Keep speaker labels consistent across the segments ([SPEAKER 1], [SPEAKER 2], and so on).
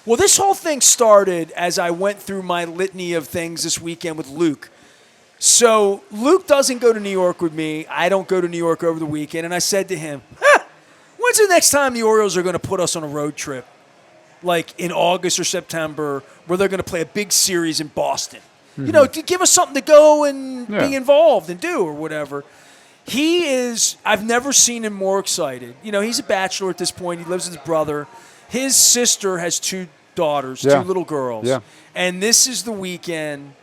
[SPEAKER 1] Well, this whole thing started as I went through my litany of things this weekend with Luke. So Luke doesn't go to New York with me. I don't go to New York over the weekend. And I said to him, when's the next time the Orioles are going to put us on a road trip? Like in August or September, where they're going to play a big series in Boston. Mm-hmm. You know, to give us something to go and be involved and do or whatever. He is, I've never seen him more excited. You know, he's a bachelor at this point. He lives with his brother. His sister has 2 daughters, 2 little girls. Yeah. And this is the weekend.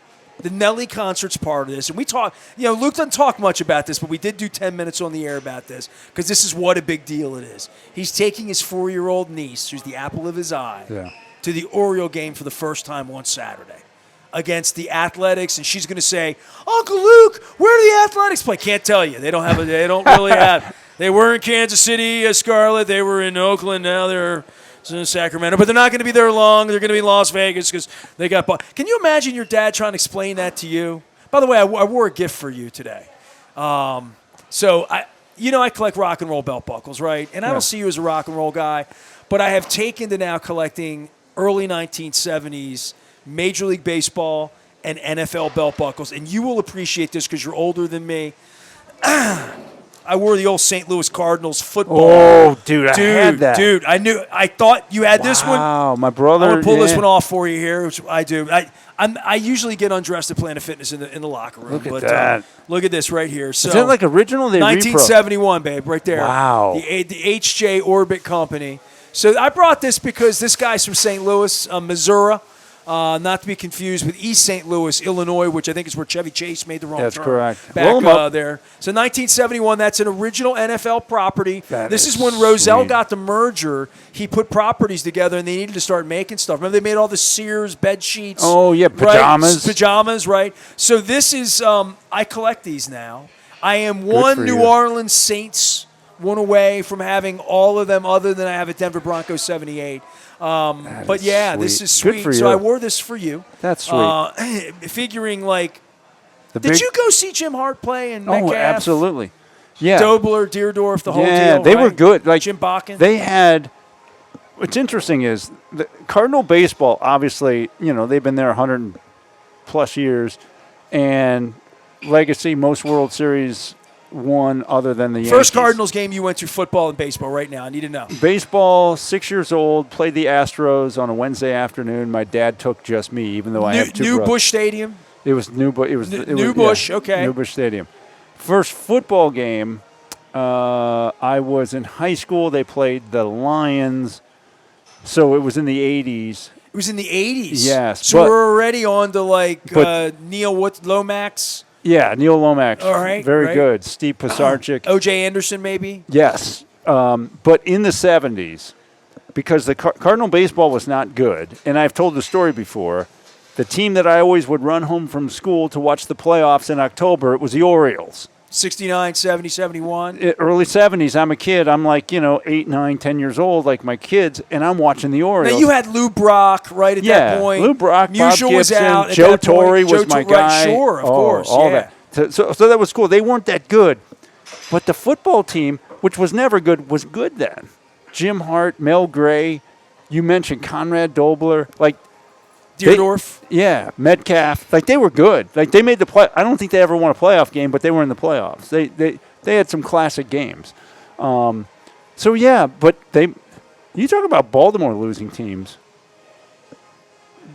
[SPEAKER 1] The Nelly concert's part of this. And we talk, you know, Luke doesn't talk much about this, but we did do 10 minutes on the air about this because this is what a big deal it is. He's taking his 4-year-old niece, who's the apple of his eye, to the Oriole game for the first time on Saturday against the Athletics. And she's going to say, Uncle Luke, where do the Athletics play? Can't tell you. They don't really have. They were in Kansas City, Scarlet. They were in Oakland. Now they're in Sacramento, but they're not going to be there long. They're going to be in Las Vegas because they got bought. Can you imagine your dad trying to explain that to you? By the way, I wore a gift for you today. So I collect rock and roll belt buckles, right? And I don't see you as a rock and roll guy, but I have taken to now collecting early 1970s Major League Baseball and NFL belt buckles, and you will appreciate this because you're older than me. I wore the old St. Louis Cardinals football.
[SPEAKER 2] Oh, dude, I had that.
[SPEAKER 1] Dude, I thought you had this one.
[SPEAKER 2] Wow, my brother.
[SPEAKER 1] I'm going to pull this one off for you here, which I do. I usually get undressed at Planet Fitness in the locker room.
[SPEAKER 2] Look at that.
[SPEAKER 1] Look at this right here. So,
[SPEAKER 2] is that like original?
[SPEAKER 1] 1971, babe, right there.
[SPEAKER 2] Wow.
[SPEAKER 1] The HJ Orbit Company. So I brought this because this guy's from St. Louis, Missouri. Not to be confused with East St. Louis, Illinois, which I think is where Chevy Chase made the wrong turn.
[SPEAKER 2] That's correct.
[SPEAKER 1] Back there. So 1971, that's an original NFL property. This is when Rozelle got the merger. He put properties together, and they needed to start making stuff. Remember, they made all the Sears bed sheets.
[SPEAKER 2] Oh, yeah, pajamas.
[SPEAKER 1] Right? Pajamas, right? So this is, I collect these now. I am one New Orleans Saints one away from having all of them other than I have a Denver Broncos 78. But yeah,
[SPEAKER 2] sweet.
[SPEAKER 1] this is sweet. So I wore this for you.
[SPEAKER 2] That's sweet.
[SPEAKER 1] Figuring like, did you go see Jim Hart play in Metcalf?
[SPEAKER 2] Oh, absolutely. Yeah.
[SPEAKER 1] Dobler, Deerdorf, the whole deal.
[SPEAKER 2] Yeah, they were good. Like
[SPEAKER 1] Jim Bakken.
[SPEAKER 2] They had. What's interesting is the Cardinal baseball. Obviously, you know they've been there 100+ years, and legacy most World Series won other than the Yankees.
[SPEAKER 1] First Cardinals game you went to football and baseball right now. I need to know.
[SPEAKER 2] Baseball, 6 years old, played the Astros on a Wednesday afternoon. My dad took just me, even though I have 2
[SPEAKER 1] New
[SPEAKER 2] brothers.
[SPEAKER 1] Busch Stadium?
[SPEAKER 2] It was New Busch.
[SPEAKER 1] New Busch, okay.
[SPEAKER 2] New Busch Stadium. First football game, I was in high school. They played the Lions, so it was in the 80s.
[SPEAKER 1] It was in the 80s?
[SPEAKER 2] Yes.
[SPEAKER 1] So we're already on to like Neil Lomax?
[SPEAKER 2] Yeah, Neil Lomax.
[SPEAKER 1] All right.
[SPEAKER 2] Very good. Steve Pisarcik.
[SPEAKER 1] O.J. Anderson, maybe?
[SPEAKER 2] Yes. But in the 70s, because the Cardinal baseball was not good, and I've told the story before, the team that I always would run home from school to watch the playoffs in October, it was the Orioles.
[SPEAKER 1] 69, 70, 71?
[SPEAKER 2] Early 70s. I'm a kid. I'm like, 8, 9, 10 years old, like my kids, and I'm watching the Orioles.
[SPEAKER 1] Now, you had Lou Brock right at that point.
[SPEAKER 2] Lou Brock, Bob Gibson,
[SPEAKER 1] was out
[SPEAKER 2] Joe Torre was my guy.
[SPEAKER 1] Right, sure, of course.
[SPEAKER 2] All that. So that was cool. They weren't that good. But the football team, which was never good, was good then. Jim Hart, Mel Gray, you mentioned Conrad Dobler, like
[SPEAKER 1] Deerdorf.
[SPEAKER 2] Metcalf. Like, they were good. Like, they made the play. I don't think they ever won a playoff game, but they were in the playoffs. They had some classic games. But you talk about Baltimore losing teams.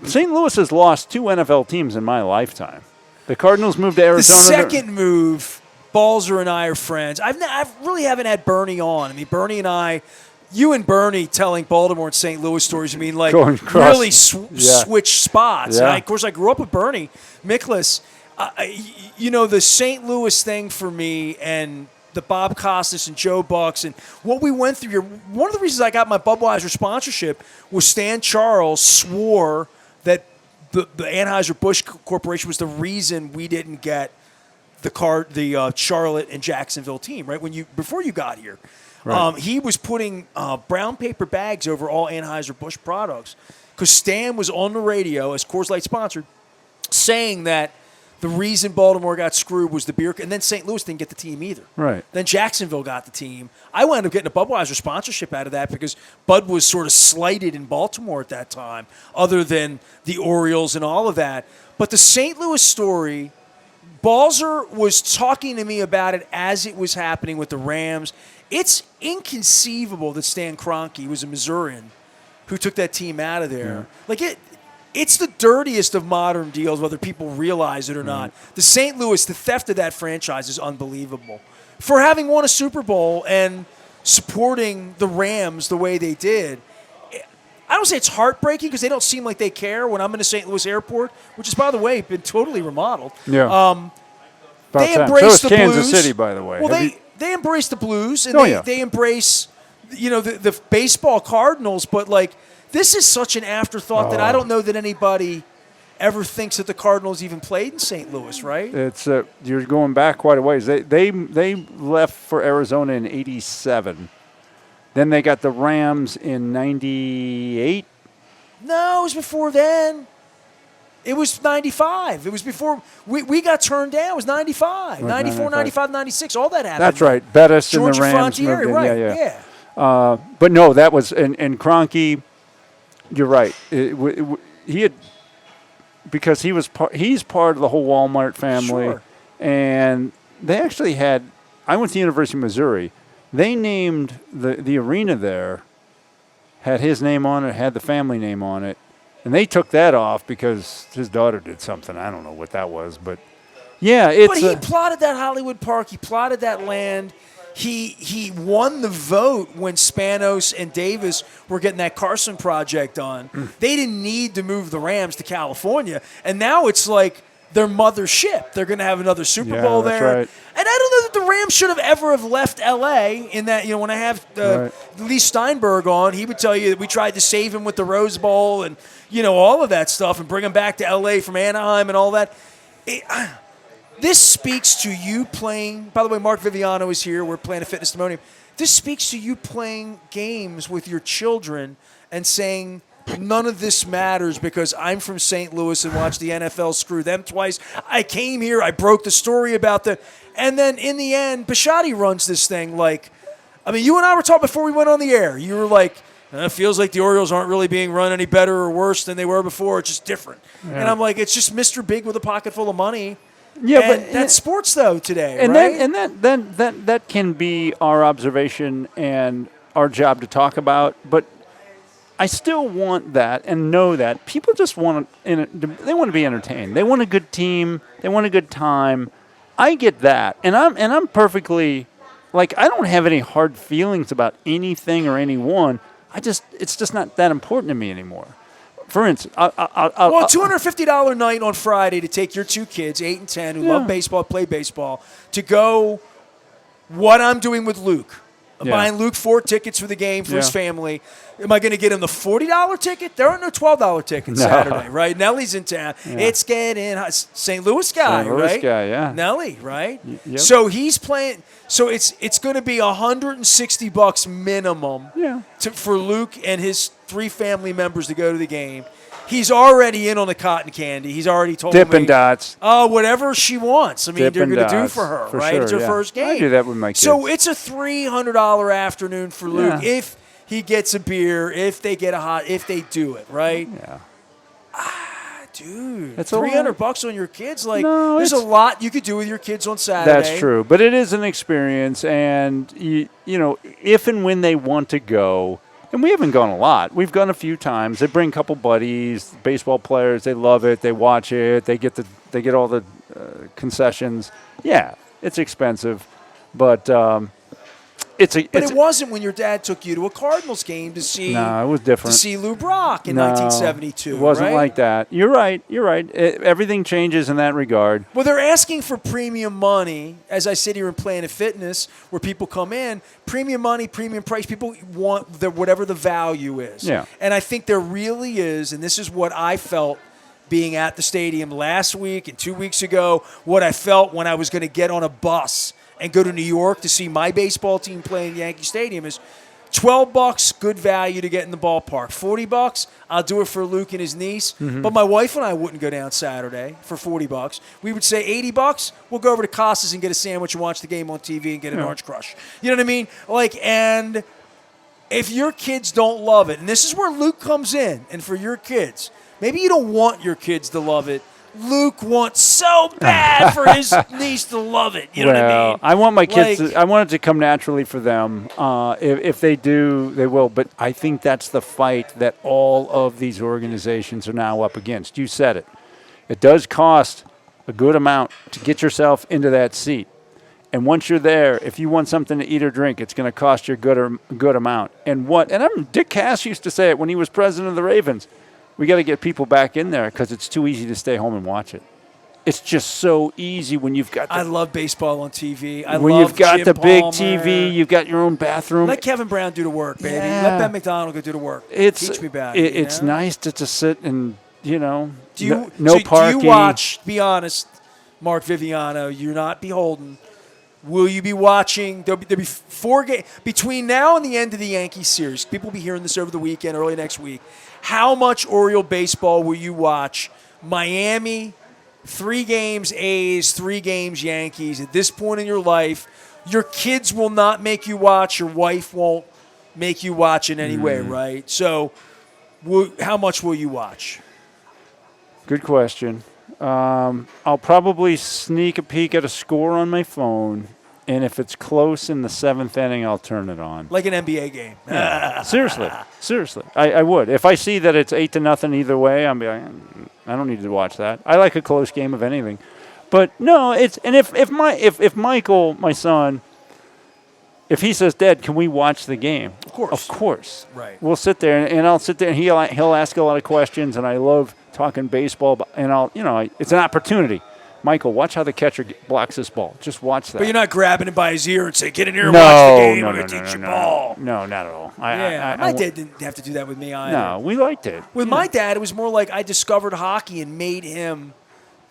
[SPEAKER 2] St. Louis has lost 2 NFL teams in my lifetime. The Cardinals moved to Arizona.
[SPEAKER 1] The second move, Balzer and I are friends. I really haven't had Bernie on. I mean, Bernie and I, you and Bernie telling Baltimore and St. Louis stories, I mean, like really switch spots.
[SPEAKER 2] Yeah.
[SPEAKER 1] Of course, I grew up with Bernie Miklas. The St. Louis thing for me and the Bob Costas and Joe Bucks and what we went through here, one of the reasons I got my Budweiser sponsorship was Stan Charles swore that the Anheuser-Busch Corporation was the reason we didn't get the Charlotte and Jacksonville team, right? Before you got here. Right. He was putting brown paper bags over all Anheuser-Busch products because Stan was on the radio, as Coors Light sponsored, saying that the reason Baltimore got screwed was the beer, and then St. Louis didn't get the team either.
[SPEAKER 2] Right.
[SPEAKER 1] Then Jacksonville got the team. I wound up getting a Budweiser sponsorship out of that because Bud was sort of slighted in Baltimore at that time, other than the Orioles and all of that. But the St. Louis story, Balzer was talking to me about it as it was happening with the Rams. It's inconceivable that Stan Kroenke was a Missourian who took that team out of there. Yeah. It's the dirtiest of modern deals, whether people realize it or not. The St. Louis, the theft of that franchise is unbelievable. For having won a Super Bowl and supporting the Rams the way they did, I don't say it's heartbreaking because they don't seem like they care when I'm in the St. Louis airport, which is, by the way, been totally remodeled.
[SPEAKER 2] Yeah.
[SPEAKER 1] They embrace the
[SPEAKER 2] Kansas
[SPEAKER 1] blues.
[SPEAKER 2] City, by the way.
[SPEAKER 1] Well, they embrace the blues, and they embrace, the baseball Cardinals, but, this is such an afterthought that I don't know that anybody ever thinks that the Cardinals even played in St. Louis, right?
[SPEAKER 2] It's you're going back quite a ways. They left for Arizona in '87. Then they got the Rams in '98.
[SPEAKER 1] No, it was before then. It was 95. It was before we got turned down. It was 95. 94, 95, 96. All that happened.
[SPEAKER 2] That's right. Bettis and the
[SPEAKER 1] Georgia
[SPEAKER 2] Rams.
[SPEAKER 1] Frontiere, right. Yeah.
[SPEAKER 2] But no, that was, and Kroenke, you're right. He had, because he's part of the whole Walmart family.
[SPEAKER 1] Sure.
[SPEAKER 2] And they actually had, I went to the University of Missouri. They named the arena there, had his name on it, had the family name on it. And they took that off because his daughter did something. I don't know what that was, but yeah, it's.
[SPEAKER 1] But he plotted that Hollywood Park. He plotted that land. He won the vote when Spanos and Davis were getting that Carson project done. They didn't need to move the Rams to California, and now it's like their mothership. They're going to have another Super Bowl
[SPEAKER 2] that's
[SPEAKER 1] there.
[SPEAKER 2] right.
[SPEAKER 1] And I don't know that the Rams should have ever have left L.A. in that, when I have Lee Steinberg on, he would tell you that we tried to save him with the Rose Bowl and, all of that stuff and bring him back to L.A. from Anaheim and all that. This speaks to you playing – by the way, Mark Viviano is here. We're playing a fitness testimonium. This speaks to you playing games with your children and saying – none of this matters because I'm from St. Louis and watched the NFL screw them twice. I came here. I broke the story about the – and then in the end, Bisciotti runs this thing you and I were talking before we went on the air. You were like, it feels like the Orioles aren't really being run any better or worse than they were before. It's just different. Yeah. And I'm like, it's just Mr. Big with a pocket full of money. Yeah, but that's sports though today,
[SPEAKER 2] and
[SPEAKER 1] right?
[SPEAKER 2] That can be our observation and our job to talk about, but I still want that and know that people just want to be entertained. They want a good team. They want a good time. I get that, and I'm perfectly I don't have any hard feelings about anything or anyone. It's just not that important to me anymore. For instance,
[SPEAKER 1] $250 night on Friday to take your two kids, 8 and 10, who love baseball, play baseball, to go. What I'm doing with Luke. I'm buying Luke 4 tickets for the game for his family. Am I going to get him the $40 ticket? There aren't no $12 tickets Saturday, right? Nellie's in town. Yeah. It's getting hot. St. Louis guy,
[SPEAKER 2] St. Louis
[SPEAKER 1] right?
[SPEAKER 2] Guy, yeah.
[SPEAKER 1] Nellie, right?
[SPEAKER 2] Yep.
[SPEAKER 1] So he's playing. So it's going to be $160 minimum for Luke and his 3 family members to go to the game. He's already in on the cotton candy. He's already told me.
[SPEAKER 2] Dippin' Dots.
[SPEAKER 1] Oh, whatever she wants. I mean,
[SPEAKER 2] Dippin'
[SPEAKER 1] they're going to do
[SPEAKER 2] Dots,
[SPEAKER 1] for her,
[SPEAKER 2] for
[SPEAKER 1] right?
[SPEAKER 2] sure,
[SPEAKER 1] It's her first game.
[SPEAKER 2] I do that with my kids.
[SPEAKER 1] So it's a $300 afternoon for Luke if he gets a beer, if they get if they do it, right?
[SPEAKER 2] Yeah.
[SPEAKER 1] Dude,
[SPEAKER 2] it's
[SPEAKER 1] $300 on your kids. There's a lot you could do with your kids on Saturday.
[SPEAKER 2] That's true, but it is an experience, and if and when they want to go. And we haven't gone a lot. We've gone a few times. They bring a couple buddies, baseball players. They love it. They watch it. They get all the concessions. Yeah, it's expensive, but it
[SPEAKER 1] wasn't when your dad took you to a Cardinals game to see.
[SPEAKER 2] No, it was different.
[SPEAKER 1] To see Lou Brock in 1972.
[SPEAKER 2] It wasn't
[SPEAKER 1] right?
[SPEAKER 2] like that. You're right. Everything changes in that regard.
[SPEAKER 1] Well, they're asking for premium money. As I sit here and Planet Fitness, where people come in, premium money, premium price. People want whatever the value is.
[SPEAKER 2] Yeah.
[SPEAKER 1] And I think there really is, and this is what I felt being at the stadium last week and 2 weeks ago, what I felt when I was going to get on a bus and go to New York to see my baseball team play in Yankee Stadium is $12, good value to get in the ballpark. $40, I'll do it for Luke and his niece. But my wife and I wouldn't go down Saturday for $40. We would say $80. We'll go over to Costas and get a sandwich and watch the game on TV and get an Orange Crush. You know what I mean? And if your kids don't love it, and this is where Luke comes in, and for your kids, maybe you don't want your kids to love it. Luke wants so bad for his niece to love it. You know what I mean?
[SPEAKER 2] I want my kids I want it to come naturally for them. If they do, they will. But I think that's the fight that all of these organizations are now up against. You said it. It does cost a good amount to get yourself into that seat. And once you're there, if you want something to eat or drink, it's going to cost you a good amount. And Dick Cass used to say it when he was president of the Ravens. We got to get people back in there because it's too easy to stay home and watch it. It's just so easy when you've got.
[SPEAKER 1] I love baseball on TV.
[SPEAKER 2] When you've got
[SPEAKER 1] Jim
[SPEAKER 2] the big
[SPEAKER 1] Palmer.
[SPEAKER 2] TV, you've got your own bathroom.
[SPEAKER 1] Let Kevin Brown do the work, baby.
[SPEAKER 2] Yeah.
[SPEAKER 1] Let Ben McDonald go do the work. Teach me about it.
[SPEAKER 2] It's nice to sit and no
[SPEAKER 1] parking.
[SPEAKER 2] Do
[SPEAKER 1] you watch? Be honest, Mark Viviano. You're not beholden. Will you be watching? There'll be 4 games between now and the end of the Yankees series. People will be hearing this over the weekend, early next week. How much Oriole baseball will you watch? Miami, 3 games A's, 3 games Yankees. At this point in your life, your kids will not make you watch. Your wife won't make you watch in any way, right? So how much will you watch?
[SPEAKER 2] Good question. I'll probably sneak a peek at a score on my phone, and if it's close in the 7th inning, I'll turn it on.
[SPEAKER 1] Like an NBA game.
[SPEAKER 2] Yeah. Seriously. I would. If I see that it's 8-0 either way, I'm like, I don't need to watch that. I like a close game of anything. But no, if Michael, my son, if he says, Dad, can we watch the game? Of course.
[SPEAKER 1] Right.
[SPEAKER 2] We'll sit there, and I'll sit there, and he'll ask a lot of questions, and I love talking baseball, and it's an opportunity. Michael, watch how the catcher blocks this ball. Just watch that.
[SPEAKER 1] But you're not grabbing him by his ear and say, get in here and watch the game. I'm going to teach you ball.
[SPEAKER 2] No, not at all.
[SPEAKER 1] My dad didn't have to do that with me either.
[SPEAKER 2] No, we liked it.
[SPEAKER 1] With my dad, it was more like I discovered hockey and made him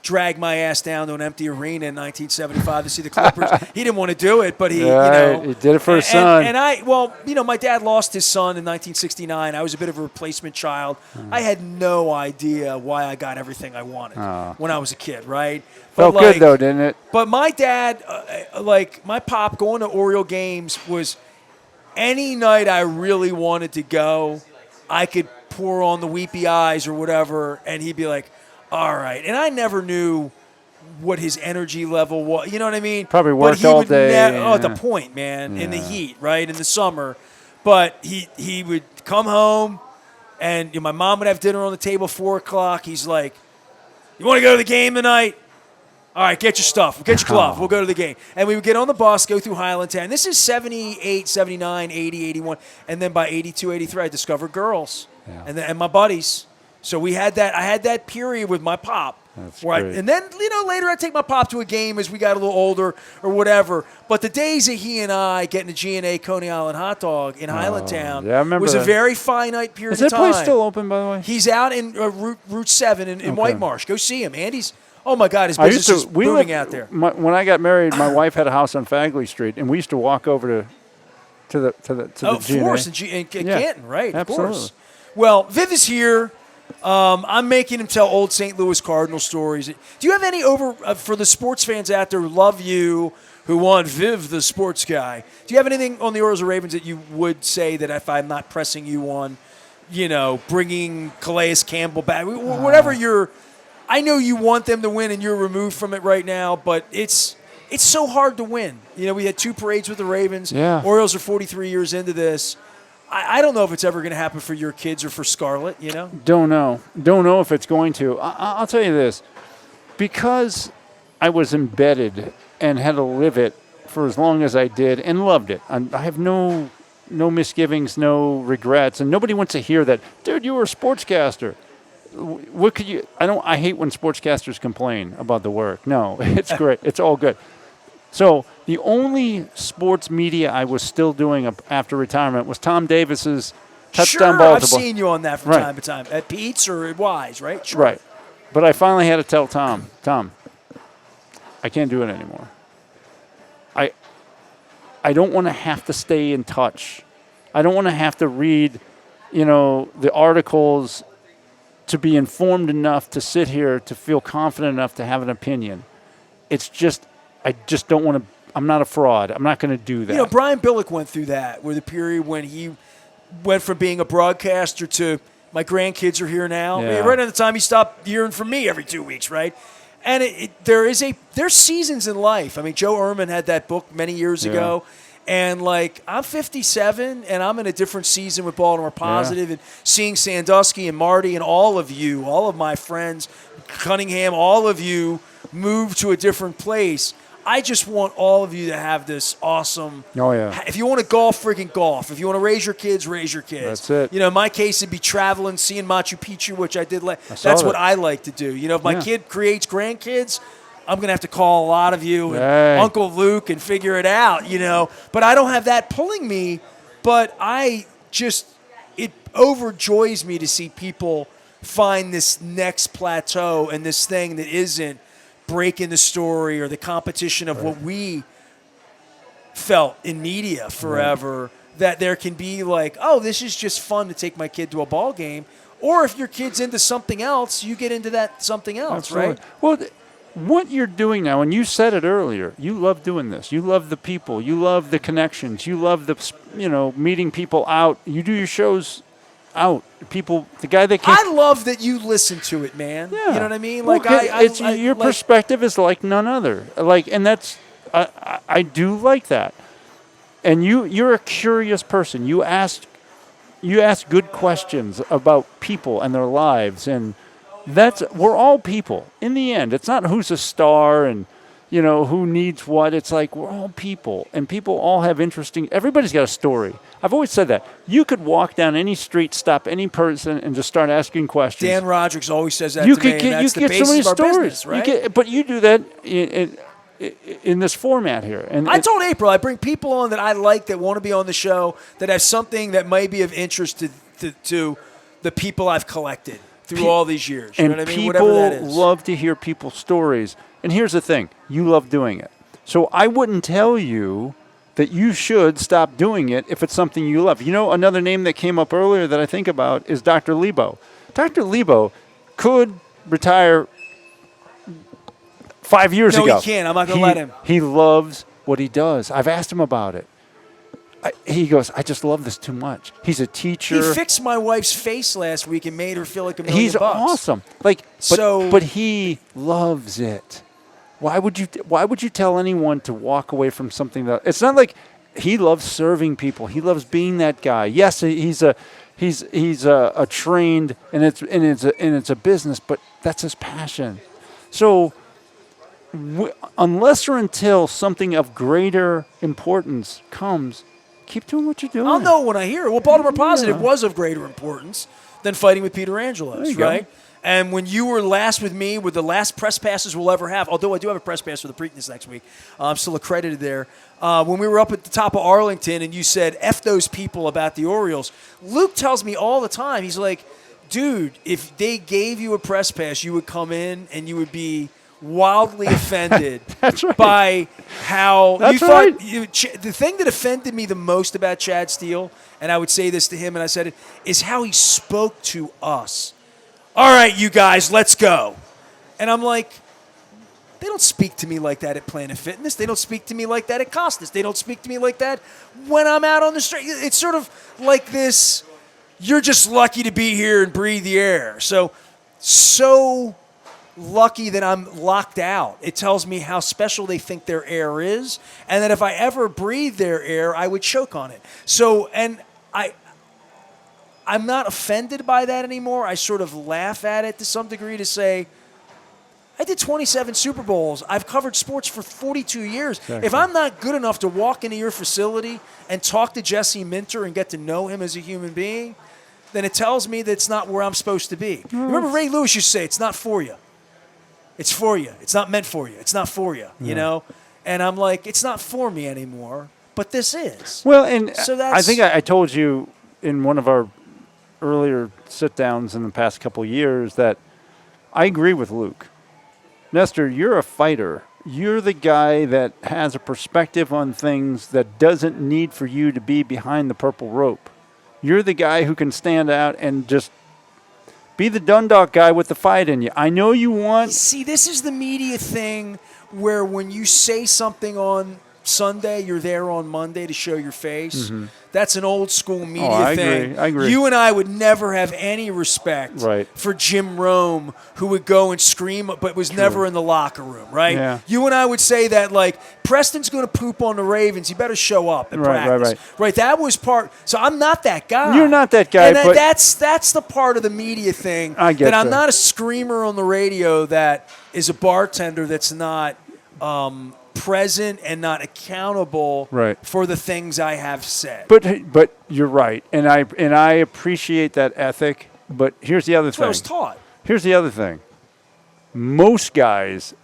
[SPEAKER 1] drag my ass down to an empty arena in 1975 to see the Clippers. He didn't want to do it, but he
[SPEAKER 2] did it for his son.
[SPEAKER 1] And my dad lost his son in 1969. I was a bit of a replacement child. I had no idea why I got everything I wanted when I was a kid, right?
[SPEAKER 2] Felt good, though, didn't it?
[SPEAKER 1] But my dad, my pop, going to Oriole games was any night I really wanted to go, I could pour on the weepy eyes or whatever, and he'd be like, all right. And I never knew what his energy level was. You know what I mean?
[SPEAKER 2] Probably worked all day.
[SPEAKER 1] At the point, man, in the heat, right, in the summer. But he would come home, and my mom would have dinner on the table 4 o'clock. He's like, you want to go to the game tonight? All right, get your stuff. Get your glove. We'll go to the game. And we would get on the bus, go through Highlandtown. This is 78, 79, 80, 81. And then by 82, 83, I discovered girls and my buddies. So I had that period with my pop. And then, later I'd take my pop to a game as we got a little older or whatever. But the days of he and I getting a G&A Coney Island hot dog in Highlandtown was a very finite period of time.
[SPEAKER 2] Is that place still open, by the way?
[SPEAKER 1] He's out in Route 7 in White Marsh. Go see him. Andy's, oh, my God, his business is booming out there.
[SPEAKER 2] When I got married, my wife had a house on Fagley Street, and we used to walk over to the G&A.
[SPEAKER 1] Of course, in Canton, right,
[SPEAKER 2] absolutely.
[SPEAKER 1] Of course. Well, Viv is here. I'm making him tell old St. Louis Cardinal stories. Do you have any for the sports fans out there who love you, who want Viv, the sports guy? Do you have anything on the Orioles or Ravens that you would say that if I'm not pressing you on, bringing Calais Campbell back, whatever I know you want them to win and you're removed from it right now, but it's so hard to win. We had 2 parades with the Ravens.
[SPEAKER 2] Yeah.
[SPEAKER 1] Orioles are 43 years into this. I don't know if it's ever going to happen for your kids or for Scarlett,
[SPEAKER 2] Don't know if it's going to. I'll tell you this. Because I was embedded and had to live it for as long as I did and loved it. I have no misgivings, no regrets, and nobody wants to hear that. Dude, you were a sportscaster. What could you? I hate when sportscasters complain about the work. No, it's great. It's all good. So the only sports media I was still doing after retirement was Tom Davis's Touchdown Baltimore.
[SPEAKER 1] I've seen you on that from time to time. At Pete's or at Wise, right? Sure.
[SPEAKER 2] Right. But I finally had to tell Tom, I can't do it anymore. I don't want to have to stay in touch I don't want to have to read, the articles to be informed enough to sit here to feel confident enough to have an opinion. It's just, I just don't want to. I'm not a fraud. I'm not going to do that.
[SPEAKER 1] Brian Billick went through that, where the period when he went from being a broadcaster to my grandkids are here now.
[SPEAKER 2] Yeah.
[SPEAKER 1] I mean, right at the time he stopped hearing from me every 2 weeks, right? And there's seasons in life. I mean, Joe Ehrman had that book many years ago. And, I'm 57, and I'm in a different season with Baltimore Positive, and seeing Sandusky and Marty and all of you, all of my friends, Cunningham, all of you move to a different place. I just want all of you to have this awesome.
[SPEAKER 2] Oh, yeah.
[SPEAKER 1] If you want to golf, freaking golf. If you want to raise your kids, raise your kids.
[SPEAKER 2] That's it.
[SPEAKER 1] In my case, it'd be traveling, seeing Machu Picchu, which I did.
[SPEAKER 2] That's
[SPEAKER 1] what I like to do. If my kid creates grandkids, I'm going to have to call a lot of you and Uncle Luke and figure it out, But I don't have that pulling me. But it overjoys me to see people find this next plateau and this thing that isn't breaking the story or the competition of what we felt in media forever, that there can be this is just fun to take my kid to a ball game. Or if your kid's into something else, you get into that something else,
[SPEAKER 2] Absolutely.
[SPEAKER 1] right?
[SPEAKER 2] Well, what you're doing now, and you said it earlier, you love doing this. You love the people. You love the connections. You love meeting people out. You do your shows out. People, the guy that came.
[SPEAKER 1] I love that you listen to it, man.
[SPEAKER 2] Yeah.
[SPEAKER 1] You know what I mean?
[SPEAKER 2] Your perspective is like none other. And that's, I do like that. And you're a curious person. You ask good questions about people and their lives, and we're all people in the end. It's not who's a star and who needs what. It's like we're all people, and people all have everybody's got a story. I've always said that. You could walk down any street, stop any person, and just start asking questions.
[SPEAKER 1] Dan Roderick always says that to me, and that's the basis of our business, right?
[SPEAKER 2] But you do that in this format here. And
[SPEAKER 1] I told April I bring people on that I like, that want to be on the show, that have something that might be of interest to the people I've collected through all these years. You know what I mean? Whatever that is.
[SPEAKER 2] People love to hear people's stories. And here's the thing. You love doing it. So I wouldn't tell you that you should stop doing it if it's something you love. Another name that came up earlier that I think about is Dr. Lebo. Dr. Lebo could retire 5 years ago.
[SPEAKER 1] No, he can't. I'm not going to let him.
[SPEAKER 2] He loves what he does. I've asked him about it. He goes, I just love this too much. He's a teacher.
[SPEAKER 1] He fixed my wife's face last week and made her feel like $1 million.
[SPEAKER 2] He's awesome. But he loves it. Why would you tell anyone to walk away from something that it's not like he loves serving people. He loves being that guy. Yes, he's a trained and it's a business, but that's his passion. So unless or until something of greater importance comes, keep doing what you're doing.
[SPEAKER 1] I'll know when I hear it. Well, Baltimore Positive was of greater importance than fighting with Peter Angelos, right? Go. And when you were last with me, with the last press passes we'll ever have, although I do have a press pass for the Preakness next week, I'm still accredited there. When we were up at the top of Arlington and you said, F those people about the Orioles, Luke tells me all the time, he's like, dude, if they gave you a press pass, you would come in and you would be wildly offended by how you thought. The thing that offended me the most about Chad Steele, and I would say this to him, and I said it, is how he spoke to us. All right, you guys, let's go. And I'm like, they don't speak to me like that at Planet Fitness. They don't speak to me like that at Costas. They don't speak to me like that when I'm out on the street. It's sort of like this, you're just lucky to be here and breathe the air. So lucky that I'm locked out. It tells me how special they think their air is, and that if I ever breathe their air, I would choke on it. So, and I'm not offended by that anymore. I sort of laugh at it to some degree to say, I did 27 Super Bowls. I've covered sports for 42 years. Exactly. If I'm not good enough to walk into your facility and talk to Jesse Minter and get to know him as a human being, then it tells me that it's not where I'm supposed to be. Remember Ray Lewis used to say, it's not for you. It's for you. It's not meant for you. It's not for you, you know? And I'm like, it's not for me anymore, but this is.
[SPEAKER 2] Well, and so I think I told you in one of our earlier sit-downs in the past couple of years that I agree with Luke. Nestor, you're a fighter. you're the guy that has a perspective on things that doesn't need for you to be behind the purple rope. You're the guy who can stand out and just be the Dundalk guy with the fight in you. I know you want...
[SPEAKER 1] See, this is the media thing where when you say something on Sunday, you're there on Monday to show your face. Mm-hmm. That's an old school media thing.
[SPEAKER 2] I agree.
[SPEAKER 1] You and I would never have any respect for Jim Rome, who would go and scream, but was never in the locker room, right?
[SPEAKER 2] Yeah.
[SPEAKER 1] You and I would say that, like, Preston's going to poop on the Ravens. He better show up and practice. Right. That was part. So I'm not that guy.
[SPEAKER 2] You're not that guy.
[SPEAKER 1] And
[SPEAKER 2] but
[SPEAKER 1] that's the part of the media thing.
[SPEAKER 2] I get
[SPEAKER 1] that I'm
[SPEAKER 2] that.
[SPEAKER 1] not a screamer on the radio that is a bartender that's not present and not accountable for the things I have said.
[SPEAKER 2] But you're right, and I appreciate that ethic. But here's the other thing.
[SPEAKER 1] I was taught.
[SPEAKER 2] Here's the other thing. Most guys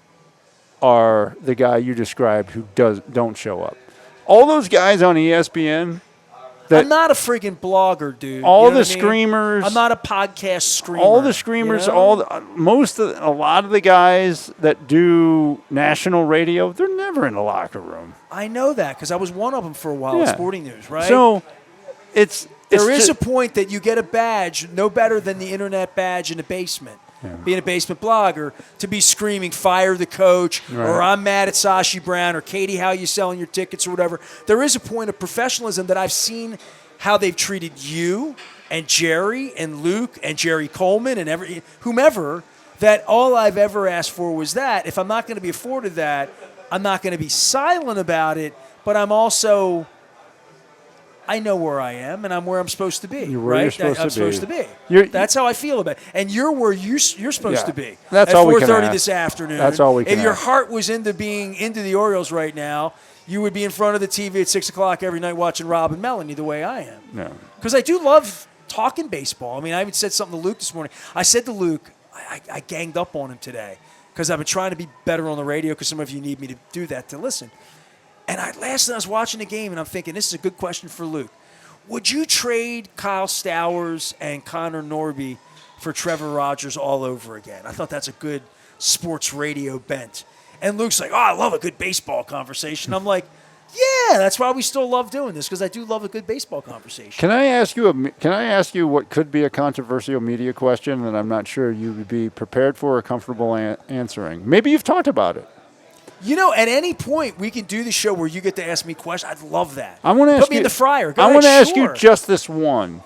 [SPEAKER 2] are the guy you described who don't show up. All those guys on ESPN.
[SPEAKER 1] I'm not a freaking blogger, dude.
[SPEAKER 2] All the screamers.
[SPEAKER 1] I'm not a podcast screamer.
[SPEAKER 2] All the screamers, a lot of the guys that do national radio, they're never in the locker room.
[SPEAKER 1] I know that because I was one of them for a while at Sporting News, right?
[SPEAKER 2] So
[SPEAKER 1] there is a point that you get a badge, no better than the internet badge in the basement. Yeah. Being a basement blogger, to be screaming, fire the coach, or I'm mad at Sashi Brown, or Katie, how you selling your tickets, or whatever. There is a point of professionalism that I've seen how they've treated you and Jerry and Luke and Jerry Coleman and whomever, that all I've ever asked for was that. If I'm not going to be afforded that, I'm not going to be silent about it, but I'm also... I know where I am, and I'm where I'm supposed to be.
[SPEAKER 2] You're where you're supposed
[SPEAKER 1] to be. That's how I feel about it. And you're where you're supposed to be.
[SPEAKER 2] That's
[SPEAKER 1] at
[SPEAKER 2] all we can
[SPEAKER 1] 4:30
[SPEAKER 2] ask.
[SPEAKER 1] this afternoon.
[SPEAKER 2] That's all we can
[SPEAKER 1] If your
[SPEAKER 2] ask.
[SPEAKER 1] heart was into being into the Orioles right now, you would be in front of the TV at 6 o'clock every night watching Rob and Melanie the way I am.
[SPEAKER 2] No.
[SPEAKER 1] Because I do love talking baseball. I mean, I even said something to Luke this morning. I said to Luke, I ganged up on him today because I've been trying to be better on the radio because some of you need me to do that to listen. And last night I was watching the game, and I'm thinking, this is a good question for Luke. Would you trade Kyle Stowers and Connor Norby for Trevor Rogers all over again? I thought that's a good sports radio bent. And Luke's like, I love a good baseball conversation. I'm like, yeah, that's why we still love doing this, because I do love a good baseball conversation.
[SPEAKER 2] Can I ask you what could be a controversial media question that I'm not sure you would be prepared for or comfortable answering? Maybe you've talked about it.
[SPEAKER 1] You know, at any point, we can do the show where you get to ask me questions. I'd love that.
[SPEAKER 2] I want to ask
[SPEAKER 1] Put me in the fryer. Go ahead,
[SPEAKER 2] want to ask you just this one.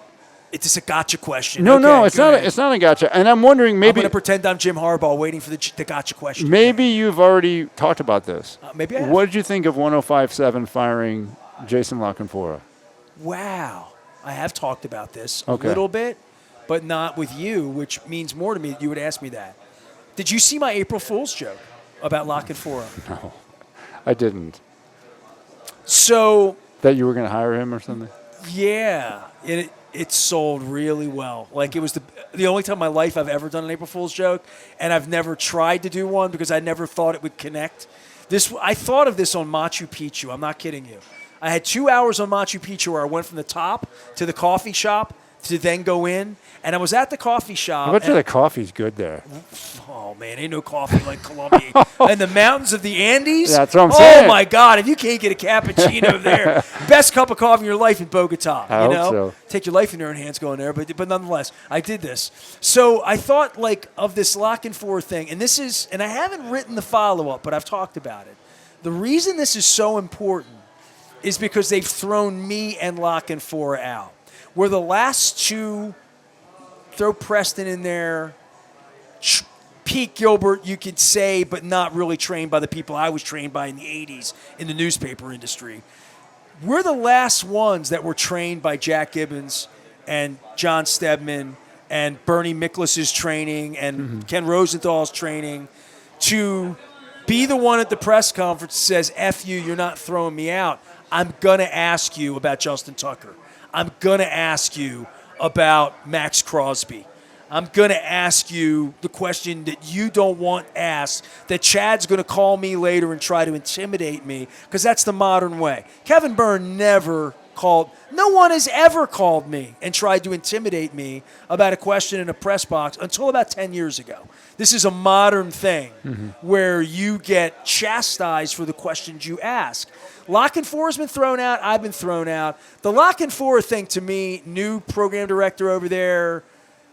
[SPEAKER 1] It's just a gotcha question.
[SPEAKER 2] No, it's not. It's not a gotcha. And I'm wondering, maybe
[SPEAKER 1] I'm going to pretend I'm Jim Harbaugh, waiting for the gotcha question.
[SPEAKER 2] Maybe you've already talked about this.
[SPEAKER 1] Maybe I have.
[SPEAKER 2] What did you think of 105.7 firing Jason LaCanfora?
[SPEAKER 1] Wow, I have talked about this a little bit, but not with you, which means more to me that you would ask me that. Did you see my April Fool's joke about LaCanfora?
[SPEAKER 2] No. I didn't.
[SPEAKER 1] So
[SPEAKER 2] that you were going to hire him or something?
[SPEAKER 1] Yeah, it sold really well. Like, it was the only time in my life I've ever done an April Fool's joke, and I've never tried to do one because I never thought it would connect. I thought of this on Machu Picchu. I'm not kidding you. I had 2 hours on Machu Picchu where I went from the top to the coffee shop to then go in, and I was at the coffee shop.
[SPEAKER 2] I bet you the coffee's good there.
[SPEAKER 1] Oh, man, ain't no coffee like Colombia. And the mountains of the Andes?
[SPEAKER 2] That's what I'm saying.
[SPEAKER 1] Oh, my God, if you can't get a cappuccino there, best cup of coffee in your life in Bogota.
[SPEAKER 2] I hope so.
[SPEAKER 1] Take your life in your own hands going there, but nonetheless, I did this. So I thought, like, of this LaCanfora thing, and I haven't written the follow-up, but I've talked about it. The reason this is so important is because they've thrown me and LaCanfora out. We're the last two. Throw Preston in there. Pete Gilbert, you could say, but not really trained by the people I was trained by in the 80s in the newspaper industry. We're the last ones that were trained by Jack Gibbons and John Stedman and Bernie Miklas's training and Ken Rosenthal's training to be the one at the press conference that says, F you, you're not throwing me out. I'm going to ask you about Justin Tucker. I'm going to ask you about Max Crosby. I'm going to ask you the question that you don't want asked, that Chad's going to call me later and try to intimidate me, because that's the modern way. Kevin Byrne never no one has ever called me and tried to intimidate me about a question in a press box until about 10 years ago. This is a modern thing where you get chastised for the questions you ask. Lock and Four has been thrown out. I've been thrown out. The Lock and Four thing, to me, new program director over there,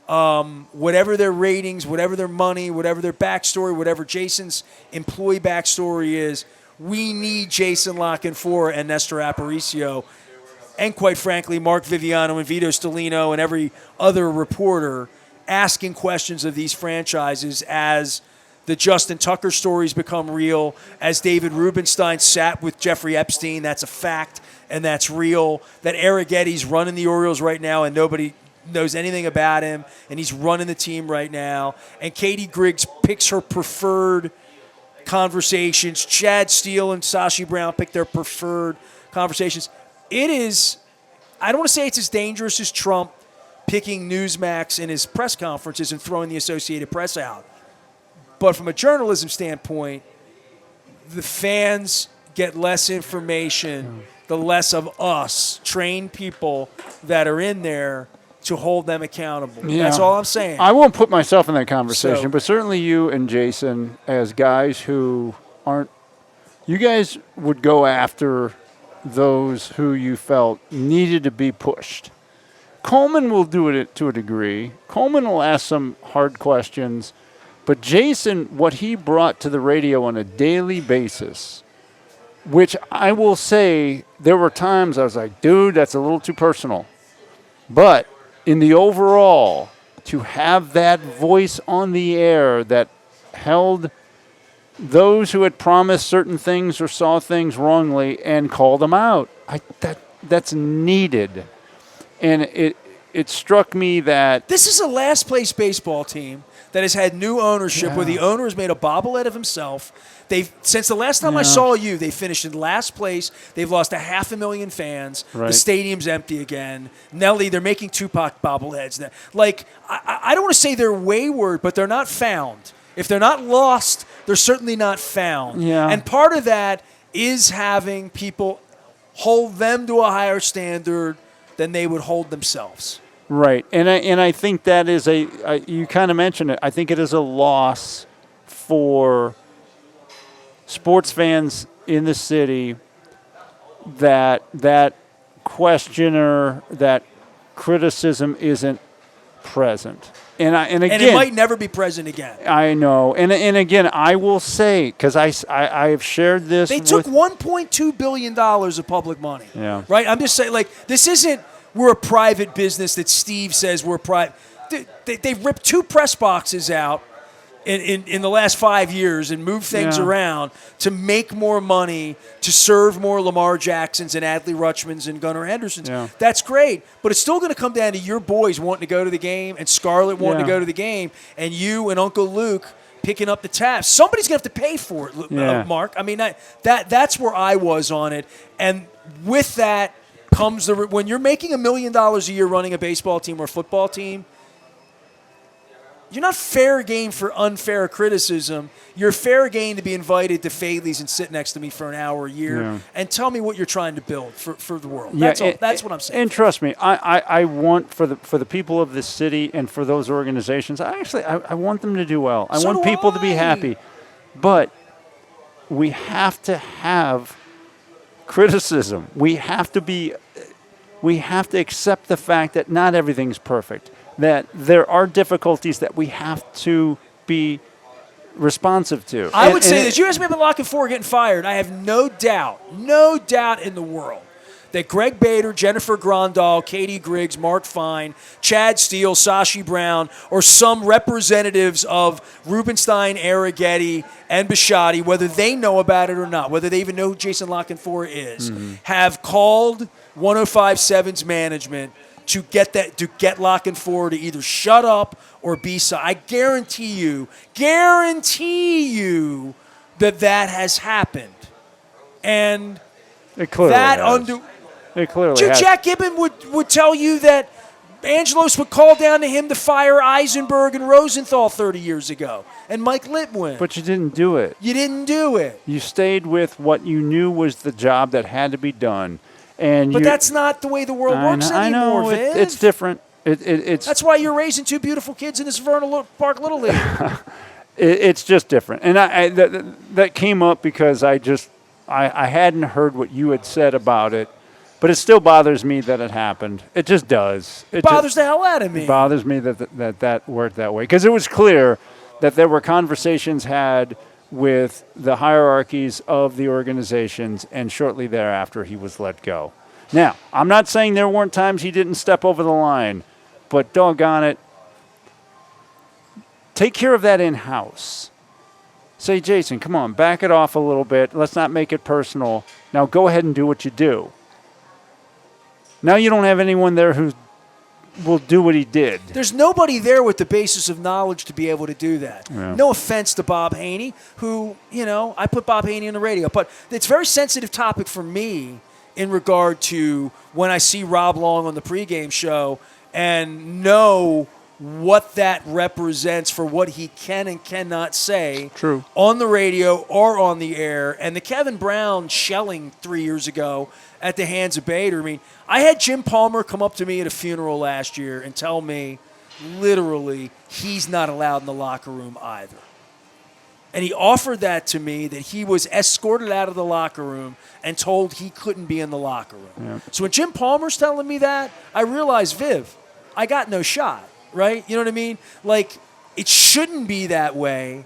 [SPEAKER 1] whatever their ratings, whatever their money, whatever their backstory, whatever Jason's employee backstory is, we need Jason Lock and Four and Nestor Aparicio, and quite frankly, Mark Viviano and Vito Stellino and every other reporter asking questions of these franchises as the Justin Tucker stories become real, as David Rubenstein sat with Jeffrey Epstein. That's a fact, and that's real. That Arrighetti's running the Orioles right now, and nobody knows anything about him, and he's running the team right now. And Katie Griggs picks her preferred conversations. Chad Steele and Sashi Brown pick their preferred conversations. It is, I don't want to say it's as dangerous as Trump picking Newsmax in his press conferences and throwing the Associated Press out. But from a journalism standpoint, the fans get less information, the less of us, trained people that are in there to hold them accountable. Yeah. That's all I'm saying.
[SPEAKER 2] I won't put myself in that conversation, but certainly you and Jason, as guys who aren't, you guys would go after those who you felt needed to be pushed. Coleman will do it to a degree. Coleman will ask some hard questions. But Jason, what he brought to the radio on a daily basis, which I will say there were times I was like, dude, that's a little too personal. But in the overall, to have that voice on the air that held those who had promised certain things or saw things wrongly and called them out, that's needed. And it struck me that
[SPEAKER 1] this is a last place baseball team that has had new ownership where the owner has made a bobblehead of himself. Since the last time I saw you, they finished in last place. They've lost 500,000 fans. Right. The stadium's empty again. Nelly, they're making Tupac bobbleheads now. Like, I don't want to say they're wayward, but they're not found. If they're not lost, they're certainly not found.
[SPEAKER 2] Yeah.
[SPEAKER 1] And part of that is having people hold them to a higher standard than they would hold themselves.
[SPEAKER 2] Right, and I think that is you kind of mentioned it. I think it is a loss for sports fans in the city that questioner, that criticism isn't present. And again,
[SPEAKER 1] it might never be present again.
[SPEAKER 2] I know, and again, I will say, because I have shared this.
[SPEAKER 1] They took $1.2 billion of public money.
[SPEAKER 2] Yeah.
[SPEAKER 1] Right. I'm just saying, like, this isn't. We're a private business that Steve says we're private. They've ripped 2 press boxes out in the last 5 years and moved things around to make more money, to serve more Lamar Jacksons and Adley Rutschmans and Gunnar Hendersons. Yeah. That's great, but it's still going to come down to your boys wanting to go to the game and Scarlett wanting to go to the game and you and Uncle Luke picking up the tab. Somebody's going to have to pay for it, Mark. I mean, that's where I was on it. And with that comes when you're making $1 million a year running a baseball team or a football team, you're not fair game for unfair criticism. You're fair game to be invited to Faley's and sit next to me for an hour a year and tell me what you're trying to build for the world. That's what I'm saying.
[SPEAKER 2] And trust me, I want for the people of this city and for those organizations, I want them to do well. I want people to be happy. But we have to have criticism. We have to accept the fact that not everything's perfect, that there are difficulties that we have to be responsive to.
[SPEAKER 1] I would say this. You asked me about Lock and Four getting fired. I have no doubt in the world that Greg Bader, Jennifer Grandal, Katie Griggs, Mark Fine, Chad Steele, Sashi Brown, or some representatives of Rubenstein, Arrighetti, and Bisciotti, whether they know about it or not, whether they even know who Jason Lock and Four is, have called 105.7's management to get Lock and Four to either shut up or be silent. I guarantee you that has happened. And
[SPEAKER 2] it clearly has. It clearly has.
[SPEAKER 1] Jack Gibbon would tell you that Angelos would call down to him to fire Eisenberg and Rosenthal 30 years ago, and Mike Litwin.
[SPEAKER 2] But you didn't do it.
[SPEAKER 1] You didn't do it.
[SPEAKER 2] You stayed with what you knew was the job that had to be done. And
[SPEAKER 1] But that's not the way the world works anymore, Viv.
[SPEAKER 2] It's different. It's
[SPEAKER 1] That's why you're raising two beautiful kids in this Vernal Park Little League.
[SPEAKER 2] it's just different. And that came up because I hadn't heard what you had said about it, but it still bothers me that it happened. It just does.
[SPEAKER 1] It bothers the hell out of me.
[SPEAKER 2] It bothers me that worked that way, because it was clear that there were conversations had with the hierarchies of the organizations, and shortly thereafter he was let go. Now, I'm not saying there weren't times he didn't step over the line, but doggone it, take care of that in-house. Say, Jason, come on, back it off a little bit. Let's not make it personal. Now go ahead and do what you do. Now you don't have anyone there who will do what he did.
[SPEAKER 1] There's nobody there with the basis of knowledge to be able to do that.
[SPEAKER 2] Yeah.
[SPEAKER 1] No offense to Bob Haney, who, I put Bob Haney on the radio. But it's a very sensitive topic for me in regard to when I see Rob Long on the pregame show and know what that represents for what he can and cannot say
[SPEAKER 2] True.
[SPEAKER 1] on the radio or on the air. And the Kevin Brown shelling 3 years ago at the hands of Bader. I mean, I had Jim Palmer come up to me at a funeral last year and tell me, literally, he's not allowed in the locker room either. And he offered that to me, that he was escorted out of the locker room and told he couldn't be in the locker room.
[SPEAKER 2] Yeah.
[SPEAKER 1] So when Jim Palmer's telling me that, I realize, Viv, I got no shot, right? You know what I mean? Like, it shouldn't be that way,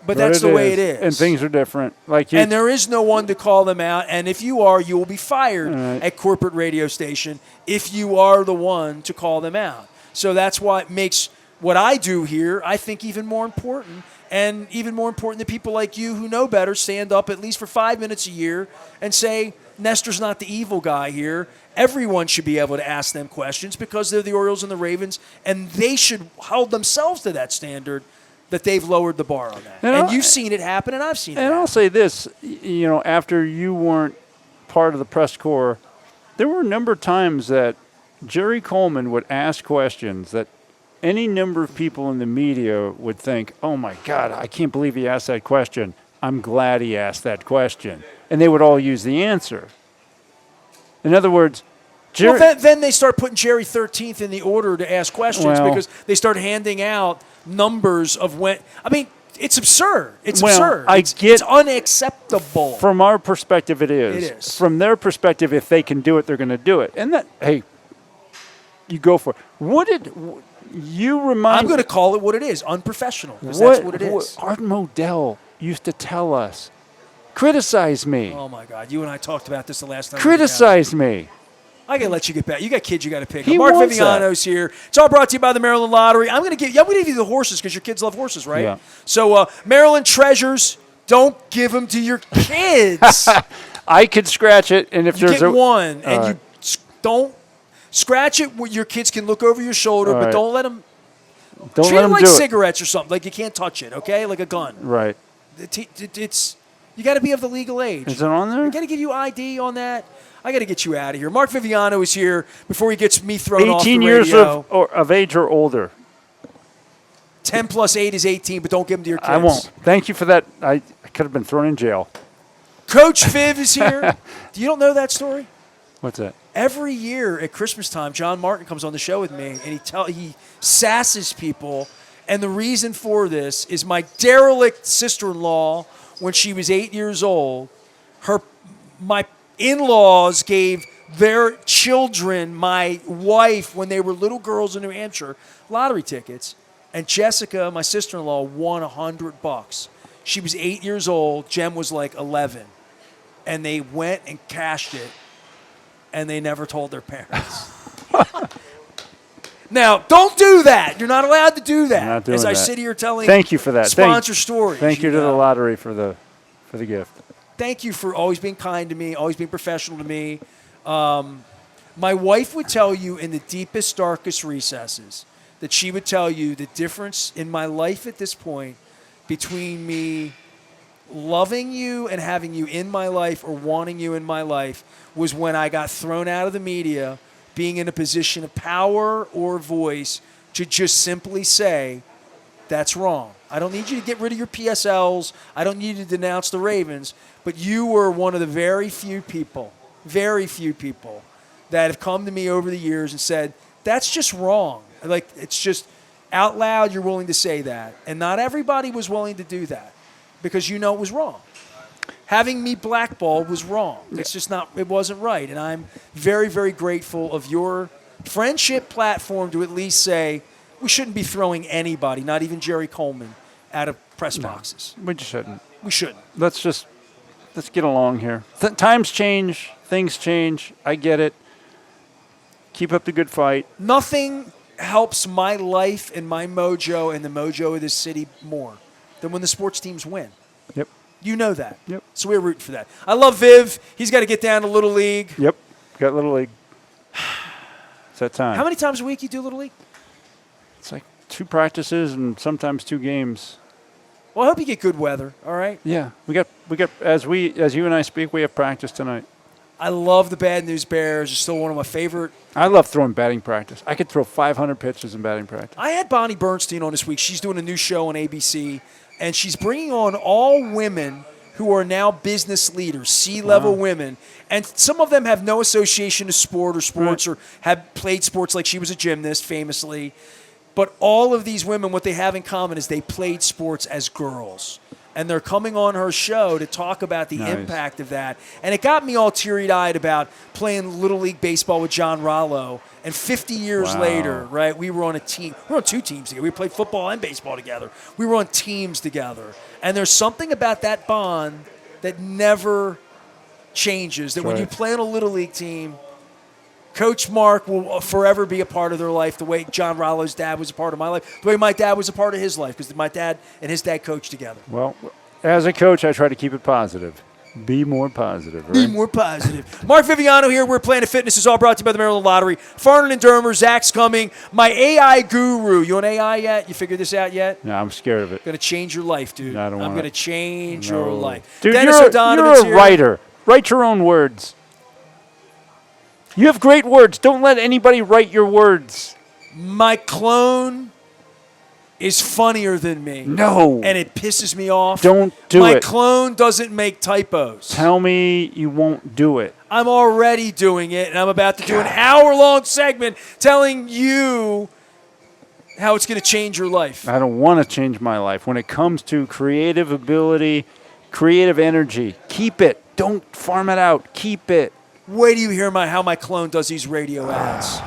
[SPEAKER 1] but that's the way it is.
[SPEAKER 2] And things are different.
[SPEAKER 1] And there is no one to call them out. And if you are, you will be fired at corporate radio station if you are the one to call them out. So that's why it makes what I do here, I think, even more important. And even more important that people like you who know better stand up at least for 5 minutes a year and say, Nestor's not the evil guy here. Everyone should be able to ask them questions because they're the Orioles and the Ravens, and they should hold themselves to that standard that they've lowered the bar on that. And you've seen it happen, and I've seen it happen.
[SPEAKER 2] And I'll say this, after you weren't part of the press corps, there were a number of times that Jerry Coleman would ask questions that any number of people in the media would think, oh, my God, I can't believe he asked that question. I'm glad he asked that question. And they would all use the answer. In other words, Jerry...
[SPEAKER 1] Well, then they start putting Jerry 13th in the order to ask questions because they start handing out numbers of when... I mean, it's absurd. It's absurd. It's unacceptable.
[SPEAKER 2] From our perspective, it is.
[SPEAKER 1] It is.
[SPEAKER 2] From their perspective, if they can do it, they're going to do it. And hey, you go for it. I'm
[SPEAKER 1] going to call it what it is, unprofessional, because that's what it is.
[SPEAKER 2] Art Modell used to tell us, criticize me.
[SPEAKER 1] Oh, my God. You and I talked about this the last time.
[SPEAKER 2] Criticize me.
[SPEAKER 1] I got to let you get back. You got kids you got to pick.
[SPEAKER 2] He
[SPEAKER 1] Mark
[SPEAKER 2] wants
[SPEAKER 1] Viviano's here. It's all brought to you by the Maryland Lottery. I'm going to give you the horses because your kids love horses, right?
[SPEAKER 2] Yeah.
[SPEAKER 1] So, Maryland Treasures, don't give them to your kids.
[SPEAKER 2] I could scratch it, and if
[SPEAKER 1] you
[SPEAKER 2] there's
[SPEAKER 1] get one, and you don't scratch it where your kids can look over your shoulder, but don't let them. Treat it like cigarettes or something. Like you can't touch it, okay? Like a gun.
[SPEAKER 2] Right.
[SPEAKER 1] It's you got to be of the legal age.
[SPEAKER 2] Is it on there?
[SPEAKER 1] I got to give you ID on that. I got to get you out of here. Mark Viviano is here before he gets me thrown off the
[SPEAKER 2] 18
[SPEAKER 1] radio.
[SPEAKER 2] years of age or older.
[SPEAKER 1] 10 plus 8 is 18, but don't give them to your kids.
[SPEAKER 2] I won't. Thank you for that. I could have been thrown in jail.
[SPEAKER 1] Coach Viv is here. You don't know that story?
[SPEAKER 2] What's that?
[SPEAKER 1] Every year at Christmas time, John Martin comes on the show with me, and he sasses people. And the reason for this is my derelict sister-in-law, when she was 8 years old, my in-laws gave their children, my wife, when they were little girls in New Hampshire, lottery tickets. And Jessica, my sister-in-law, won $100. She was 8 years old. Jem was like 11. And they went and cashed it, and they never told their parents. Now, don't do that. You're not allowed to do that.
[SPEAKER 2] Not doing
[SPEAKER 1] As I
[SPEAKER 2] that.
[SPEAKER 1] sit here telling
[SPEAKER 2] Thank you for that.
[SPEAKER 1] sponsor stories.
[SPEAKER 2] Thank you to the lottery for the gift.
[SPEAKER 1] Thank you for always being kind to me, always being professional to me. My wife would tell you in the deepest, darkest recesses that she would tell you the difference in my life at this point between me loving you and having you in my life or wanting you in my life was when I got thrown out of the media, being in a position of power or voice to just simply say, that's wrong. I don't need you to get rid of your PSLs. I don't need you to denounce the Ravens. But you were one of the very few people very few people that have come to me over the years and said, that's just wrong. Like, it's just out loud, you're willing to say that. And not everybody was willing to do that because it was wrong. Having me blackballed was wrong. It's just not, it wasn't right. And I'm very, very grateful of your friendship platform to at least say, we shouldn't be throwing anybody, not even Jerry Coleman, out of press boxes.
[SPEAKER 2] We just shouldn't.
[SPEAKER 1] We shouldn't.
[SPEAKER 2] Let's get along here. Times change. Things change. I get it. Keep up the good fight.
[SPEAKER 1] Nothing helps my life and my mojo and the mojo of this city more than when the sports teams win.
[SPEAKER 2] Yep.
[SPEAKER 1] You know that.
[SPEAKER 2] Yep.
[SPEAKER 1] So we're rooting for that. I love Viv. He's got to get down to Little League.
[SPEAKER 2] Yep. Got Little League. It's that time.
[SPEAKER 1] How many times a week you do Little League?
[SPEAKER 2] It's like 2 practices and sometimes 2 games.
[SPEAKER 1] Well, I hope you get good weather, all right?
[SPEAKER 2] Yeah. We got as you and I speak, we have practice tonight.
[SPEAKER 1] I love the Bad News Bears. They're still one of my favorite.
[SPEAKER 2] I love throwing batting practice. I could throw 500 pitches in batting practice.
[SPEAKER 1] I had Bonnie Bernstein on this week. She's doing a new show on ABC, and she's bringing on all women who are now business leaders, C-level women. And some of them have no association to sport or sports or have played sports, like she was a gymnast famously. But all of these women, what they have in common is they played sports as girls. And they're coming on her show to talk about the impact of that. And it got me all teary-eyed about playing Little League Baseball with John Rollo. And 50 years later, right, we were on a team. We were on 2 teams together. We played football and baseball together. We were on teams together. And there's something about that bond that never changes. That when you play on a Little League team, Coach Mark will forever be a part of their life the way John Rollo's dad was a part of my life, the way my dad was a part of his life, because my dad and his dad coached together.
[SPEAKER 2] Well, as a coach, I try to keep it positive. Be more positive, right?
[SPEAKER 1] Be more positive. Mark Viviano here. We're Planet Fitness. Is all brought to you by the Maryland Lottery. Farnan and Dermer. Zach's coming. My AI guru. You on AI yet? You figured this out yet?
[SPEAKER 2] No, I'm scared of it.
[SPEAKER 1] Going to change your life, dude.
[SPEAKER 2] No, I don't want
[SPEAKER 1] I'm going to change your life.
[SPEAKER 2] Dude,
[SPEAKER 1] Dennis
[SPEAKER 2] you're
[SPEAKER 1] O'Donovan's
[SPEAKER 2] a
[SPEAKER 1] here.
[SPEAKER 2] writer. Write your own words. You have great words. Don't let anybody write your words.
[SPEAKER 1] My clone is funnier than me.
[SPEAKER 2] No.
[SPEAKER 1] And it pisses me off.
[SPEAKER 2] Don't do
[SPEAKER 1] My
[SPEAKER 2] it.
[SPEAKER 1] clone doesn't make typos.
[SPEAKER 2] Tell me you won't do it.
[SPEAKER 1] I'm already doing it, and I'm about to do an hour-long segment telling you how it's going to change your life.
[SPEAKER 2] I don't want to change my life. When it comes to creative ability, creative energy, keep it. Don't farm it out. Keep it.
[SPEAKER 1] Wait till you hear how my clone does these radio ads.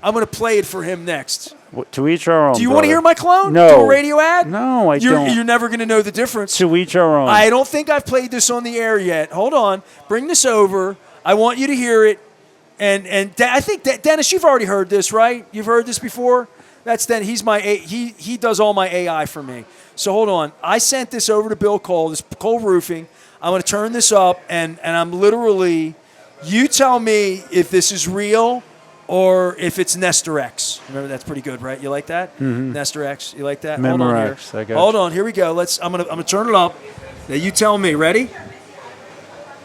[SPEAKER 1] I'm going to play it for him next.
[SPEAKER 2] To each our own.
[SPEAKER 1] Do you want to hear my clone
[SPEAKER 2] No.
[SPEAKER 1] do a radio ad?
[SPEAKER 2] No, I don't.
[SPEAKER 1] You're never going to know the difference.
[SPEAKER 2] To each our own.
[SPEAKER 1] I don't think I've played this on the air yet. Hold on. Bring this over. I want you to hear it. And I think, Dennis, you've already heard this, right? You've heard this before? That's Dennis. He does all my AI for me. So hold on. I sent this over to Bill Cole, this Cole Roofing. I'm going to turn this up, and I'm literally... You tell me if this is real or if it's Nestor X. Remember, that's pretty good, right? You like that? Mm-hmm. Nestor X. You like that? Hold on here. Hold on. Here we go. I'm gonna turn it up. Now you tell me. Ready?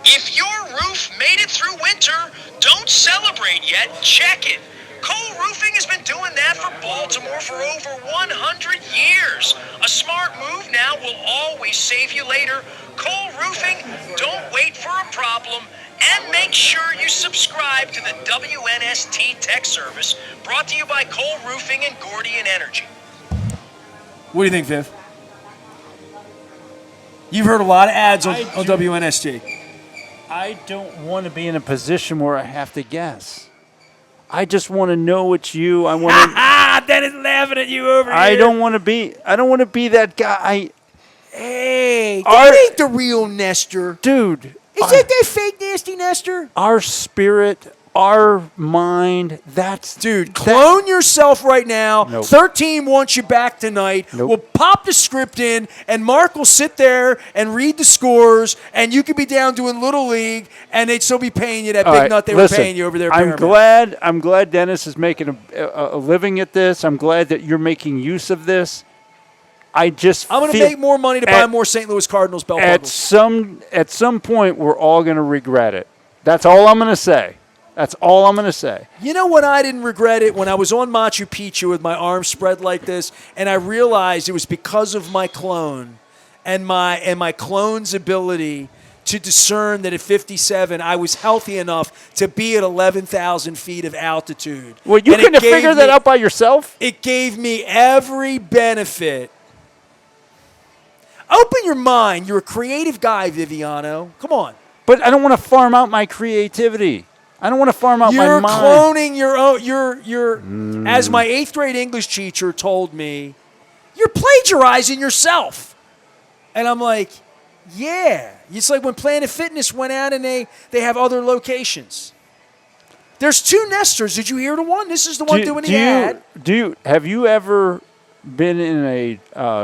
[SPEAKER 3] If your roof made it through winter, don't celebrate yet. Check it. Cole Roofing has been doing that for Baltimore for over 100 years. A smart move now will always save you later. Cole Roofing, don't wait for a problem. And make sure you subscribe to the WNST Tech Service, brought to you by Cole Roofing and Gordian Energy.
[SPEAKER 1] What do you think, Viv? You've heard a lot of ads on WNST.
[SPEAKER 2] I don't want to be in a position where I have to guess. I just want to know it's you. I want to.
[SPEAKER 1] Dennis laughing at you over here.
[SPEAKER 2] I don't want to be that guy.
[SPEAKER 1] Hey, that ain't the real Nestor,
[SPEAKER 2] dude.
[SPEAKER 1] Is that fake nasty Nestor?
[SPEAKER 2] Our spirit, our mind,
[SPEAKER 1] Dude, clone yourself right now.
[SPEAKER 2] Nope.
[SPEAKER 1] 13 wants you back tonight.
[SPEAKER 2] Nope.
[SPEAKER 1] We'll pop the script in, and Mark will sit there and read the scores, and you could be down doing Little League, and they'd still be paying you that big nut they were paying you over there.
[SPEAKER 2] I'm glad Dennis is making a living at this. I'm glad that you're making use of this. I'm going to
[SPEAKER 1] make more money to buy more St. Louis Cardinals belt buckles.
[SPEAKER 2] At some point, we're all going to regret it. That's all I'm going to say. That's all I'm going to say.
[SPEAKER 1] You know when I didn't regret it? When I was on Machu Picchu with my arms spread like this, and I realized it was because of my clone and my clone's ability to discern that at 57 I was healthy enough to be at 11,000 feet of altitude.
[SPEAKER 2] Well, you
[SPEAKER 1] And it
[SPEAKER 2] couldn't have
[SPEAKER 1] gave
[SPEAKER 2] figured
[SPEAKER 1] me-
[SPEAKER 2] that out by yourself?
[SPEAKER 1] It gave me every benefit. Open your mind. You're a creative guy, Viviano. Come on.
[SPEAKER 2] But I don't want to farm out my creativity. I don't want to farm out
[SPEAKER 1] You're
[SPEAKER 2] my mind.
[SPEAKER 1] cloning your own. You're as my 8th grade English teacher told me, you're plagiarizing yourself. And I'm like, yeah. It's like when Planet Fitness went out and they have other locations. There's 2 Nestors. Did you hear the one? This is the one doing the ad.
[SPEAKER 2] Have you ever been in a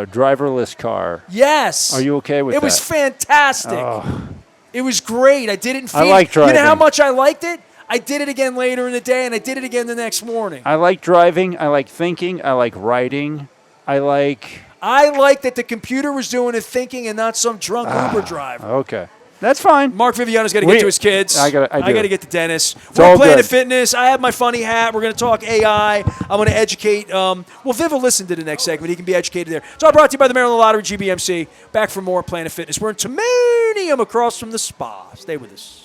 [SPEAKER 2] driverless car?
[SPEAKER 1] Yes.
[SPEAKER 2] Are you okay with that?
[SPEAKER 1] It was fantastic.
[SPEAKER 2] Oh.
[SPEAKER 1] It was great. I didn't feel.
[SPEAKER 2] I like driving.
[SPEAKER 1] You know how much I liked it? I did it again later in the day, and I did it again the next morning.
[SPEAKER 2] I like driving. I like thinking. I like writing. I like
[SPEAKER 1] that the computer was doing the thinking and not some drunk Uber driver.
[SPEAKER 2] Okay. That's fine.
[SPEAKER 1] Mark Viviano's got to get to his kids.
[SPEAKER 2] I do.
[SPEAKER 1] got to get to Dennis.
[SPEAKER 2] It's
[SPEAKER 1] We're
[SPEAKER 2] all
[SPEAKER 1] Planet
[SPEAKER 2] good.
[SPEAKER 1] Fitness. I have my funny hat. We're going to talk AI. I'm going to educate. Well, Viv will listen to the next segment. He can be educated there. It's all brought to you by the Maryland Lottery, GBMC. Back for more Planet Fitness. We're in Timonium across from the spa. Stay with us.